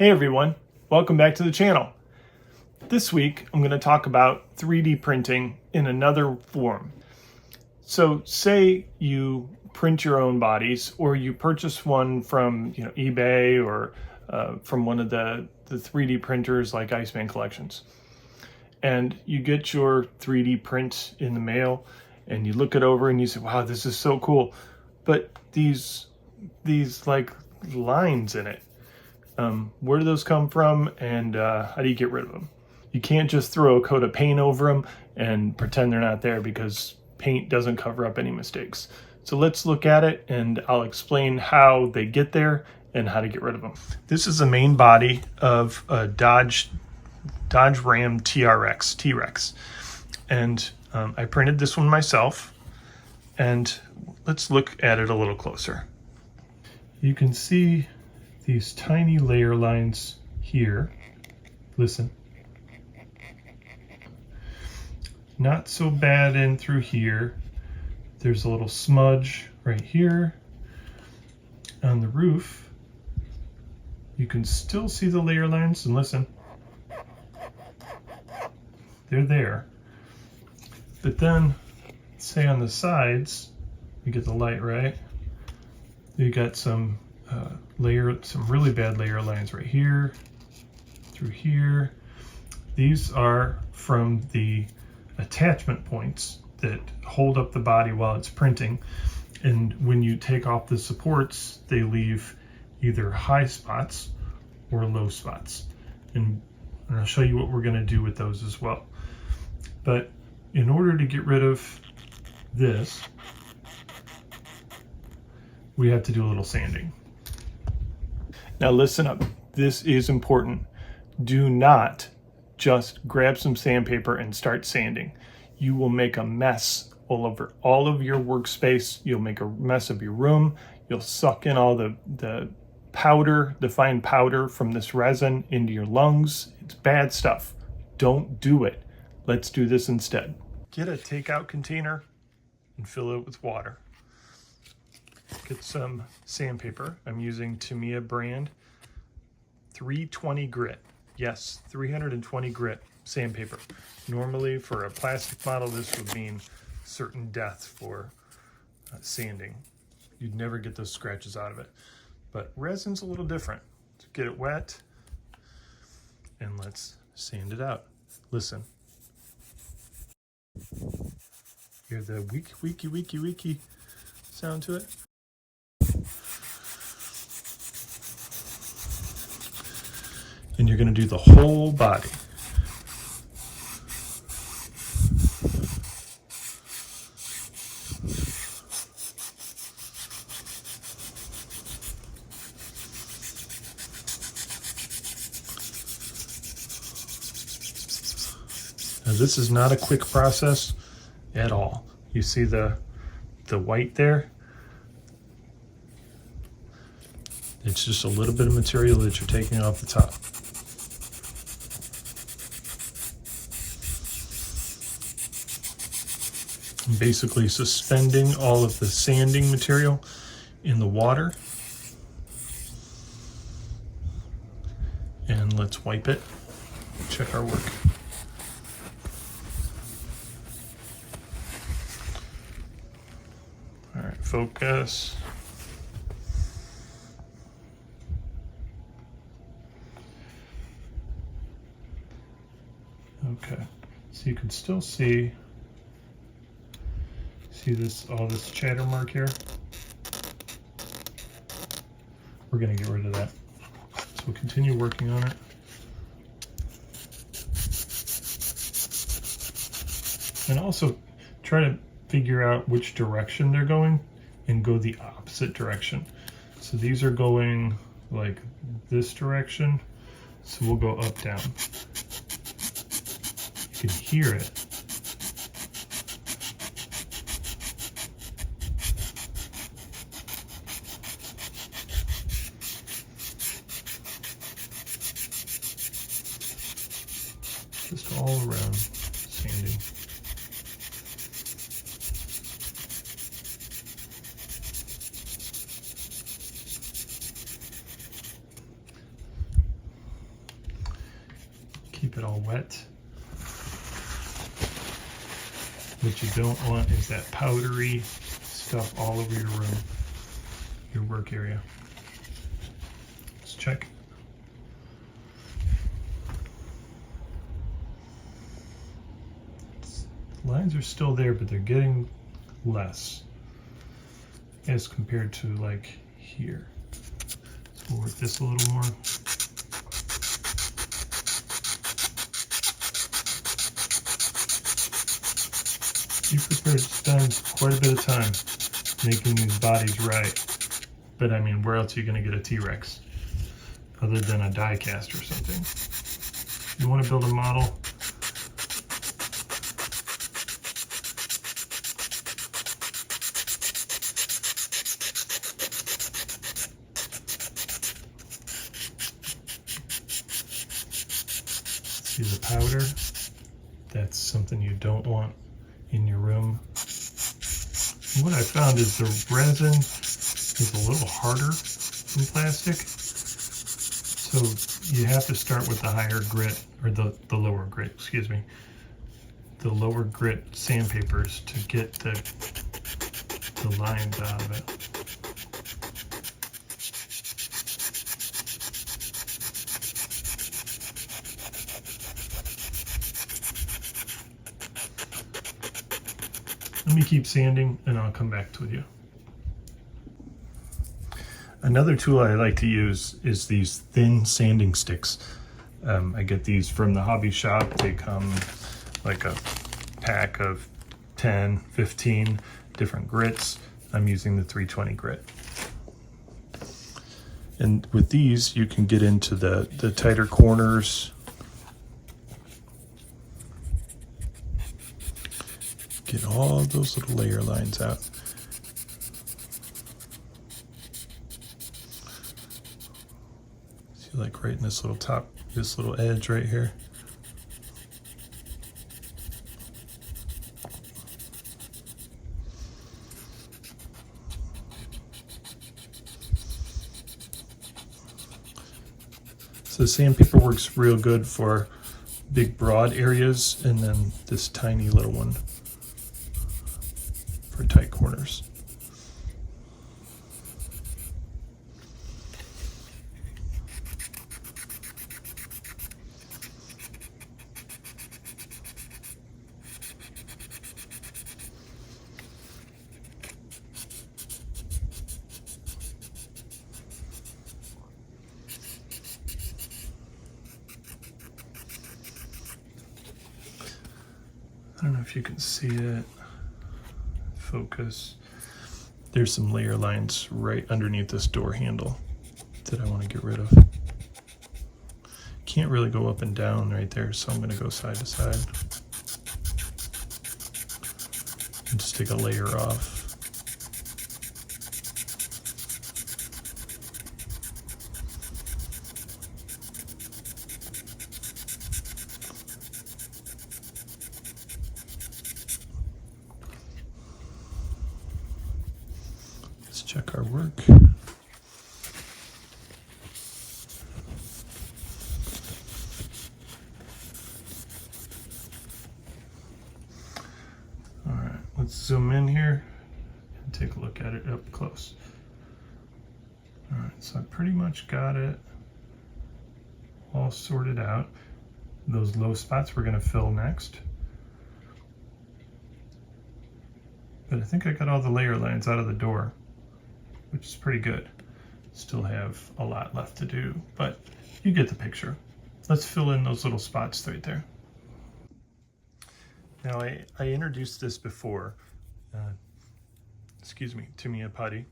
Hey everyone, welcome back to the channel. This week I'm going to talk about 3D printing in another form. So say you print your own bodies, or you purchase one from eBay or from one of the 3D printers like Iceman Collections. And you get your 3D print in the mail and you look it over and you say, wow, this is so cool. But these like lines in it, where do those come from, and how do you get rid of them? You can't just throw a coat of paint over them and pretend they're not there, because paint doesn't cover up any mistakes. So let's look at it and I'll explain how they get there and how to get rid of them. This is the main body of a Dodge Ram TRX. And I printed this one myself, and let's look at it a little closer. You can see these tiny layer lines here. Listen. Not so bad in through here. There's a little smudge right here. On the roof, you can still see the layer lines, and listen. They're there. But then, say on the sides, you get the light right. You got some really bad layer lines right here, through here. These are from the attachment points that hold up the body while it's printing. And when you take off the supports, they leave either high spots or low spots. And I'll show you what we're going to do with those as well. But in order to get rid of this, we have to do a little sanding. Now listen up, this is important. Do not just grab some sandpaper and start sanding. You will make a mess all over all of your workspace. You'll make a mess of your room. You'll suck in all the powder, the fine powder from this resin into your lungs. It's bad stuff. Don't do it. Let's do this instead. Get a takeout container and fill it with water. Get some sandpaper. I'm using Tamiya brand 320 grit. Yes, 320 grit sandpaper. Normally for a plastic model, this would mean certain death for sanding. You'd never get those scratches out of it. But resin's a little different. So get it wet and let's sand it out. Listen. Hear the weaky sound to it? And you're going to do the whole body. Now this is not a quick process at all. You see the white there? It's just a little bit of material that you're taking off the top. I'm basically suspending all of the sanding material in the water. And let's wipe it. Check our work. All right, focus. Okay, so you can still see this, all this chatter mark here. We're going to get rid of that. So we'll continue working on it. And also try to figure out which direction they're going and go the opposite direction. So these are going like this direction, so we'll go up, down. You can hear it. Just all around sanding. keep it all wet. What you don't want is that powdery stuff all over your room, your work area. Let's check. The lines are still there, but they're getting less as compared to like here. So we'll work this a little more. Be prepared to spend quite a bit of time making these bodies right. But I mean, where else are you going to get a T-Rex other than a die cast or something? You want to build a model, see the powder? That's something you don't want in your room. And what I found is the resin is a little harder than plastic, so you have to start with the higher grit, or the lower grit, excuse me, the lower grit sandpapers to get the lines out of it. Let me keep sanding and I'll come back with you. Another tool I like to use is these thin sanding sticks. I get these from the hobby shop. They come like a pack of 10, 15 different grits. I'm using the 320 grit. And with these, you can get into the tighter corners. Get all those little layer lines out. See, like right in this little top, this little edge right here. So the sandpaper works real good for big broad areas, and then this tiny little one for tight corners. I don't know if you can see it. Focus. There's some layer lines right underneath this door handle that I want to get rid of. Can't really go up and down right there, so I'm going to go side to side and just take a layer off. Let's check our work. All right, let's zoom in here and take a look at it up close. All right, so I pretty much got it all sorted out. Those low spots we're going to fill next. But I think I got all the layer lines out of the door, which is pretty good. Still have a lot left to do, but you get the picture. Let's fill in those little spots right there. Now I introduced this before, excuse me, Tamiya putty,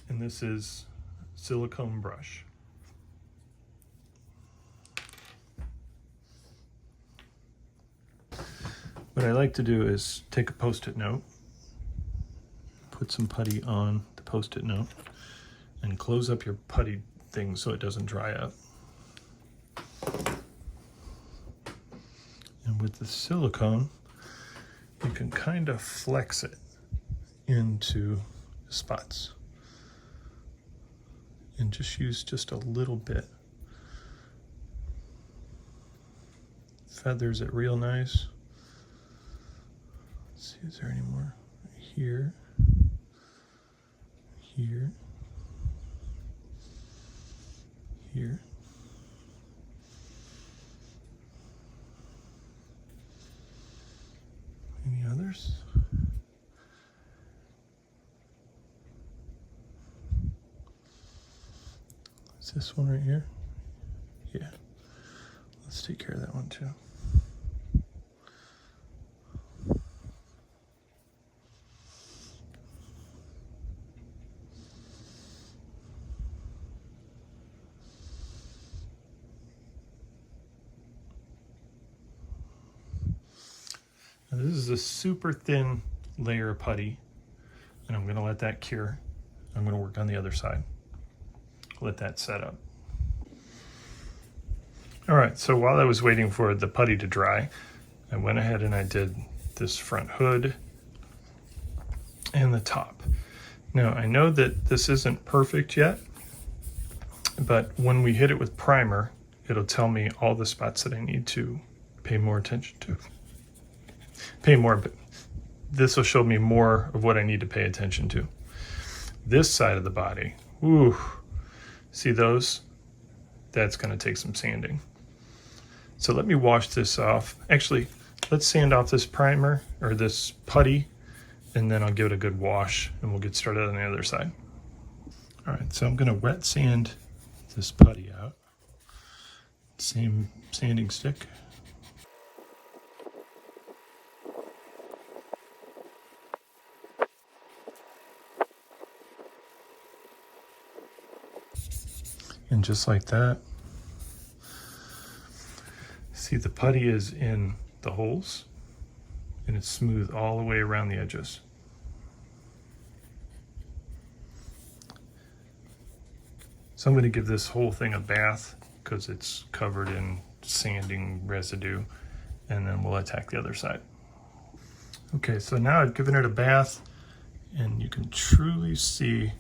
and this is silicone brush. What I like to do is take a Post-it note, put some putty on the Post-it note, and close up your putty thing so it doesn't dry up. And with the silicone, you can kind of flex it into the spots and just use just a little bit. feathers it real nice. Let's see, is there any more? Here. Here. Here. Any others? Is this one right here? Yeah. Let's take care of that one too. Now this is a super thin layer of putty, and I'm going to let that cure. I'm going to work on the other side. Let that set up. All right, so while I was waiting for the putty to dry, I went ahead and I did this front hood and the top. Now, I know that this isn't perfect yet, but when we hit it with primer, it'll tell me all the spots that I need to pay more attention to. But this will show me more of what I need to pay attention to. This side of the body, ooh, see those? That's gonna take some sanding. So let me wash this off. Actually, let's sand off this primer or this putty, and then I'll give it a good wash and we'll get started on the other side. All right, so I'm gonna wet sand this putty out. Same sanding stick. And just like that, see the putty is in the holes and it's smooth all the way around the edges. So I'm going to give this whole thing a bath because it's covered in sanding residue, and then we'll attack the other side. Okay, so now I've given it a bath and you can truly see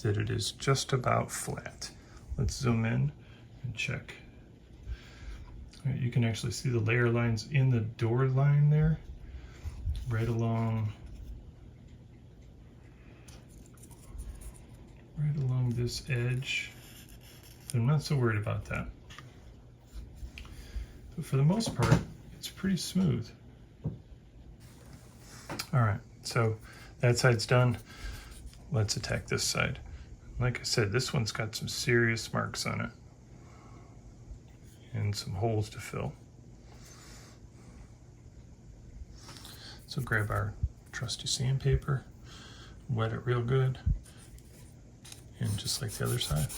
that it is just about flat. Let's zoom in and check. All right, you can actually see the layer lines in the door line there, right along this edge. I'm not so worried about that. But for the most part, it's pretty smooth. All right, so that side's done. Let's attack this side. Like I said, this one's got some serious marks on it and some holes to fill. So grab our trusty sandpaper, wet it real good, and just like the other side.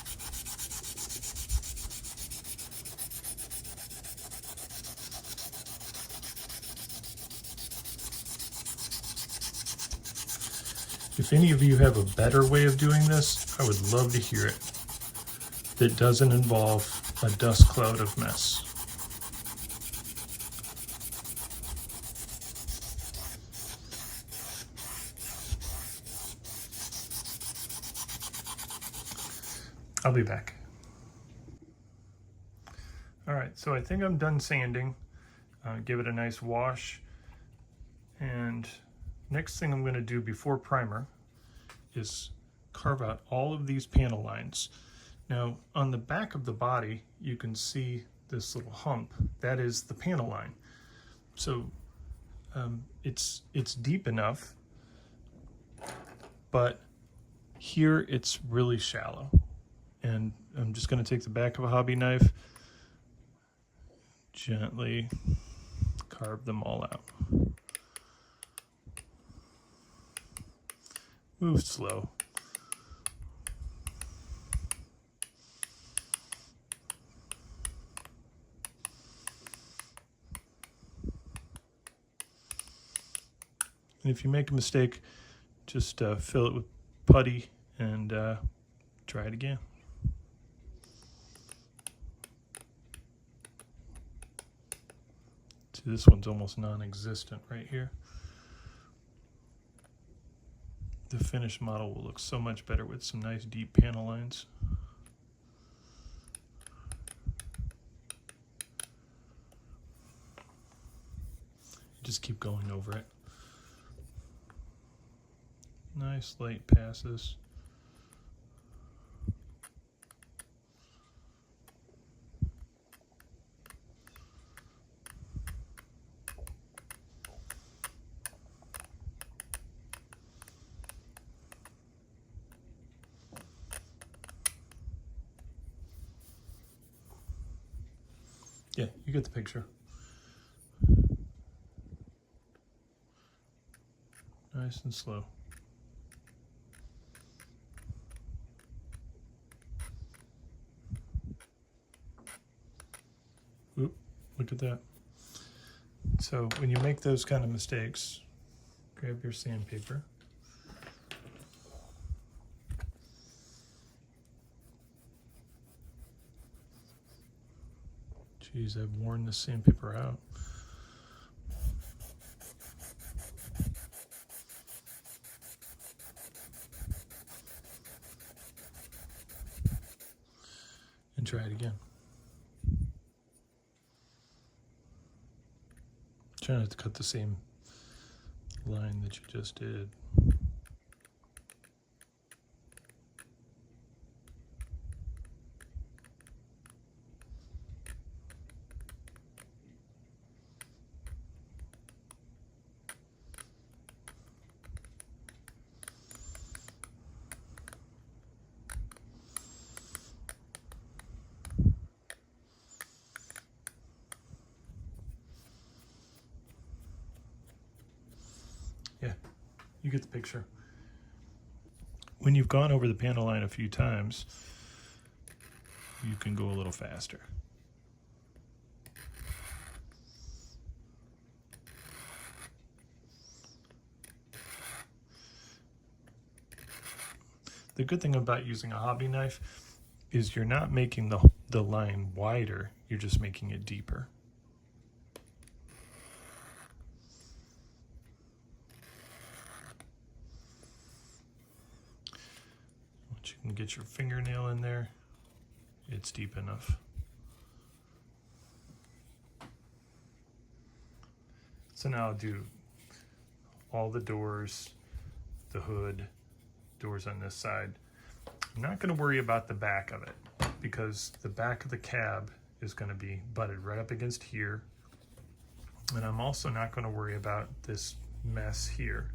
If any of you have a better way of doing this, I would love to hear it. That doesn't involve a dust cloud of mess. I'll be back. All right, so I think I'm done sanding. Give it a nice wash. And next thing I'm going to do before primer is carve out all of these panel lines. Now, on the back of the body, you can see this little hump. That is the panel line. So it's deep enough, but here it's really shallow. And I'm just going to take the back of a hobby knife, gently carve them all out. Move slow. And if you make a mistake, just fill it with putty and try it again. See, this one's almost non-existent right here. The finished model will look so much better with some nice deep panel lines. just keep going over it. Nice light passes. Yeah, you get the picture. Nice and slow. Oop, look at that. So when you make those kind of mistakes, grab your sandpaper. Geez, I've worn the sandpaper out. And try it again. Try not to cut the same line that you just did. Yeah, you get the picture. When you've gone over the panel line a few times, you can go a little faster. The good thing about using a hobby knife is you're not making the line wider, you're just making it deeper. Once you can get your fingernail in there, it's deep enough. So now I'll do all the doors, the hood, doors on this side. I'm not going to worry about the back of it because the back of the cab is going to be butted right up against here. And I'm also not going to worry about this mess here.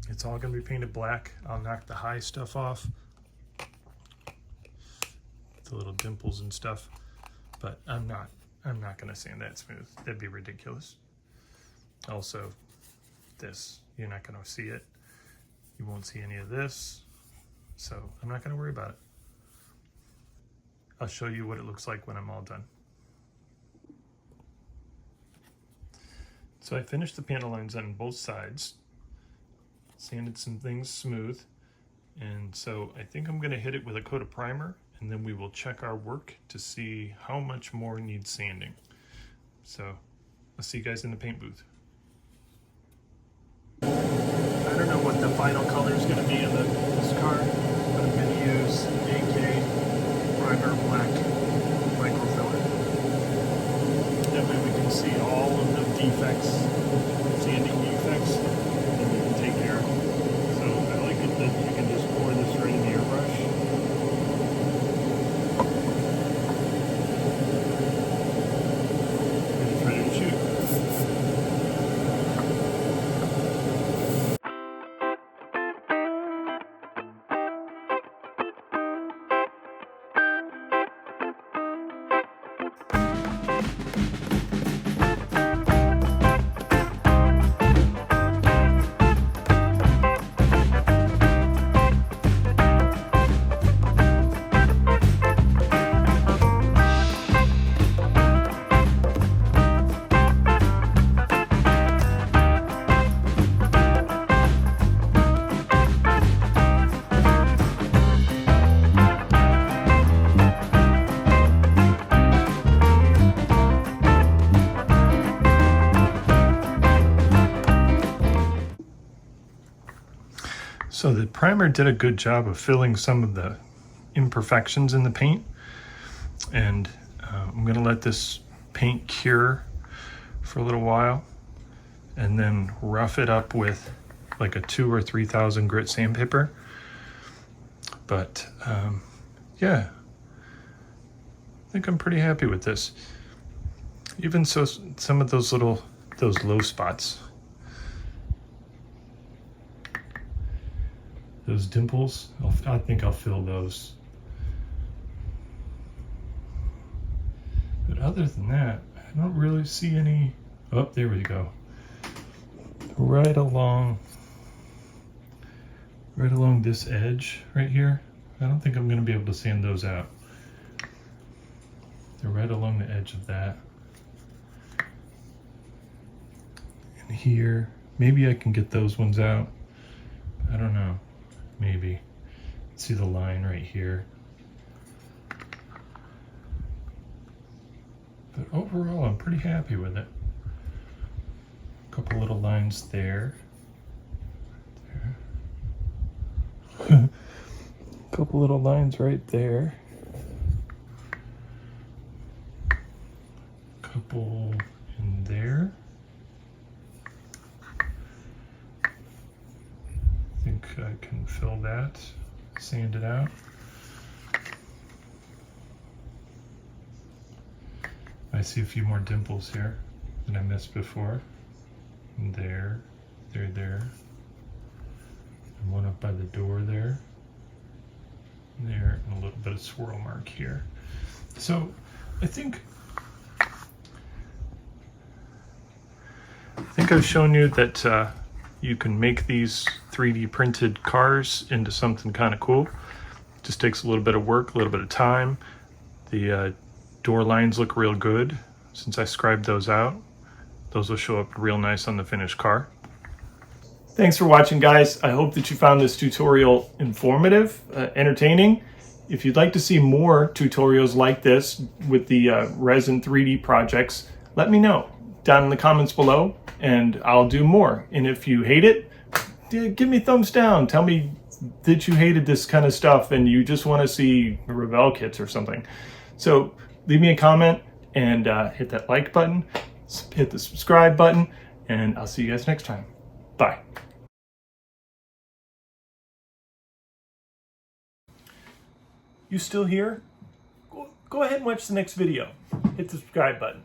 It's all going to be painted black. I'll knock the high stuff off, the little dimples and stuff, but I'm not going to sand that smooth. That'd be ridiculous. Also, this, you're not going to see it. You won't see any of this, so I'm not going to worry about it. I'll show you what it looks like when I'm all done. So I finished the panel lines on both sides, sanded some things smooth, and so I think I'm going to hit it with a coat of primer, and then we will check our work to see how much more needs sanding. So I'll see you guys in the paint booth. I don't know what the final color is going to be in this car, but I'm going to use AK Primer Black Microfiller. That way we can see all of the defects, sanding defects, that we can take care of. So I like it that you can just pour this right in the airbrush. And it's ready to shoot. So the primer did a good job of filling some of the imperfections in the paint, and I'm going to let this paint cure for a little while and then rough it up with like a 2,000 or 3,000 grit sandpaper. But yeah, I think I'm pretty happy with this. Even so, some of those low spots, those dimples, I think I'll fill those. But other than that, I don't really see any. Oh, there we go. Right along this edge right here. I don't think I'm going to be able to sand those out. They're right along the edge of that. And here, maybe I can get those ones out. I don't know, maybe. See the line right here. But overall, I'm pretty happy with it. A couple little lines there. A couple little lines right there. Couple in there. I think I can fill that, sand it out. I see a few more dimples here than I missed before. And there, there. And one up by the door there. There, and a little bit of swirl mark here. So I think I've shown you that you can make these 3D printed cars into something kind of cool. Just takes a little bit of work, a little bit of time. The door lines look real good. Since I scribed those out, those will show up real nice on the finished car. Thanks for watching, guys. I hope that you found this tutorial informative, entertaining. If you'd like to see more tutorials like this with the resin 3D projects, let me know down in the comments below and I'll do more. And if you hate it, give me thumbs down. Tell me that you hated this kind of stuff and you just want to see Revell kits or something. So leave me a comment and hit that like button, hit the subscribe button, and I'll see you guys next time. Bye. You still here? Go ahead and watch the next video. Hit the subscribe button.